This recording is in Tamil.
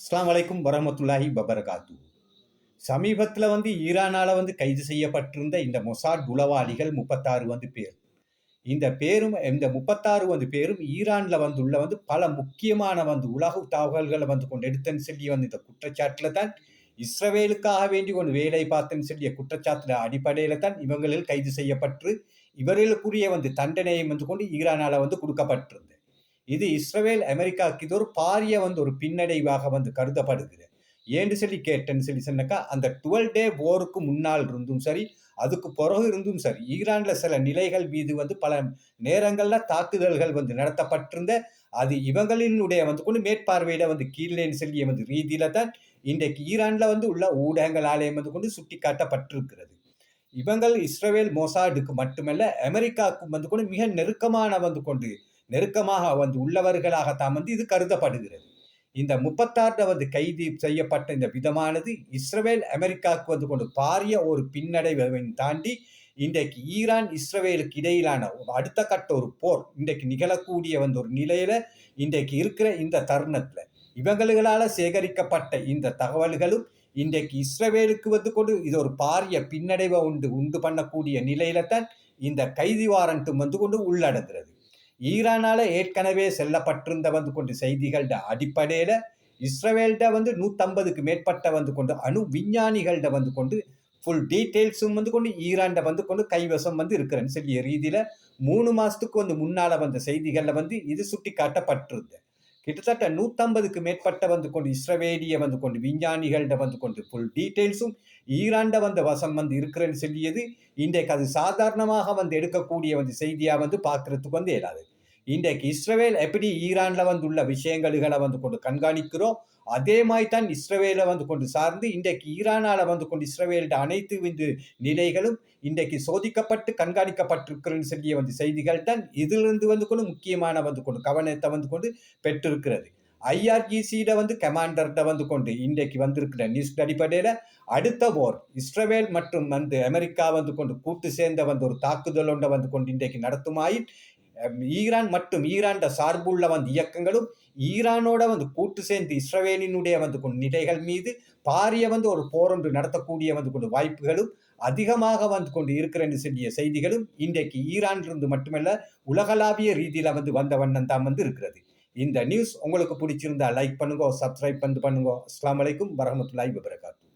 அஸ்ஸலாமு அலைக்கும் வரஹ்மத்துல்லாஹி வபரகாத்து. சமீபத்தில் ஈரானால கைது செய்யப்பட்டிருந்த இந்த மொசாட் உளவாளிகள் 36 பேர். இந்த 36 பேரும் ஈரான்ல உள்ள பல முக்கியமான உலக தகவல்களை கொண்டு எடுத்தன்னு சொல்லி இந்த குற்றச்சாட்டுல தான் இஸ்ரவேலுக்காக வேண்டி கொண்டு வேலை பார்த்தேன்னு சொல்லிய குற்றச்சாட்டுல அடிப்படையில தான் இவங்களில் கைது செய்யப்பட்டு இவர்களுக்குரிய தண்டனையை கொண்டு ஈரானால கொடுக்கப்பட்டிருந்தது. இது இஸ்ரவேல் அமெரிக்காவுக்கு இது ஒரு பாரிய ஒரு பின்னடைவாக கருதப்படுகிறது. ஏன்னு சொல்லி கேட்டேன்னு சொல்லி சொன்னாக்கா, அந்த 12 டே போருக்கு முன்னால் இருந்தும் சரி, அதுக்கு பிறகு இருந்தும் சரி, ஈரான்ல சில நிலைகள் மீது பல நேரங்கள்ல தாக்குதல்கள் நடத்தப்பட்டிருந்த அது இவங்களினுடைய கொண்டு மேற்பார்வையில கீழேன்னு சொல்லி ரீதியில தான் இன்றைக்கு ஈரான்ல உள்ள ஊடகங்களாலே கொண்டு சுட்டி காட்டப்பட்டிருக்கிறது. இவங்கள் இஸ்ரவேல் மொசாடுக்கு மட்டுமல்ல அமெரிக்காவுக்கும் கொண்டு மிக நெருக்கமான நெருக்கமாக உள்ளவர்களாகத்தான் இது கருதப்படுகிறது. இந்த 36 கைது செய்யப்பட்ட இந்த விதமானது இஸ்ரவேல் அமெரிக்காவுக்கு கொண்டு பாரிய ஒரு பின்னடைவை தாண்டி இன்றைக்கு ஈரான் இஸ்ரவேலுக்கு இடையிலான அடுத்த கட்ட ஒரு போர் இன்றைக்கு நிகழக்கூடிய ஒரு நிலையில இன்றைக்கு இருக்கிற இந்த தருணத்துல இவங்களால சேகரிக்கப்பட்ட இந்த தகவல்களும் இன்றைக்கு இஸ்ரவேலுக்கு கொண்டு இது ஒரு பாரிய பின்னடைவை உண்டு பண்ணக்கூடிய நிலையில தான் இந்த கைது வாரண்ட்டும் கொண்டு உள்ளடங்குறது. ஈரானால ஏற்கனவே செல்லப்பட்டிருந்த கொண்டு செய்திகள் அடிப்படையில இஸ்ரவேல்ட 150க்கு மேற்பட்ட கொண்டு அணு விஞ்ஞானிகள்ட கொண்டு ஃபுல் டீட்டெயில்ஸும் கொண்டு ஈரான்ட கொண்டு கைவசம் இருக்கிறேன்னு சொல்லிய ரீதியில 3 மாசத்துக்கு முன்னால செய்திகள்ல இது சுட்டி காட்டப்பட்டிருந்தது. கிட்டத்தட்ட 150க்கு மேற்பட்ட கொண்டு இஸ்ரவேலிய கொண்டு விஞ்ஞானிகள்ட கொண்டு ஃபுல் டீட்டெயில்ஸும் ஈரான்ட வசம் இருக்கிறேன்னு சொல்லியது இன்றைக்கு அது சாதாரணமாக எடுக்கக்கூடிய செய்தியா பார்க்கறதுக்கு இயலாது. இன்றைக்கு இஸ்ரவேல் எப்படி ஈரான்ல உள்ள விஷயங்களை கொண்டு கண்காணிக்கிறோம், அதே மாதிரி தான் இஸ்ரவேலை கொண்டு சார்ந்து இன்றைக்கு ஈரானால கொண்டு இஸ்ரவேல்ட அனைத்து நிலைகளும் இன்றைக்கு சோதிக்கப்பட்டு கண்காணிக்கப்பட்டிருக்கிறேன்னு சொல்லிய செய்திகள் தான் இதிலிருந்து கொண்டு முக்கியமான கொண்டு கவனத்தை கொண்டு பெற்றிருக்கிறது. IRGC கமாண்டர்ட கொண்டு இன்றைக்கு வந்திருக்கிற நியூஸ் அடிப்படையில அடுத்த போர் இஸ்ரவேல் மற்றும் அமெரிக்கா கொண்டு கூட்டு சேர்ந்த ஒரு தாக்குதல் கொண்டு இன்றைக்கு நடத்துமாயின் ஈரான் மற்றும் ஈரான் சார்புள்ள இயக்கங்களும் ஈரானோட கூட்டு சேர்ந்து இஸ்ரவேலினுடைய நிலைகள் மீது பாரிய ஒரு போர் ஒன்று நடத்தக்கூடிய கொண்டு வாய்ப்புகளும் அதிகமாக கொண்டு இருக்கிறேன்னு சொல்லிய செய்திகளும் இன்றைக்கு ஈரானிலிருந்து மட்டுமல்ல உலகளாவிய ரீதியில வந்த வண்ணம் தான் இருக்கிறது. இந்த நியூஸ் உங்களுக்கு பிடிச்சிருந்தா லைக் பண்ணுங்க, சப்ஸ்கிரைப் பண்ணுங்க. அஸ்ஸலாமு அலைக்கும் வரஹ்மத்துல்லாஹி வபரகாத்துஹு.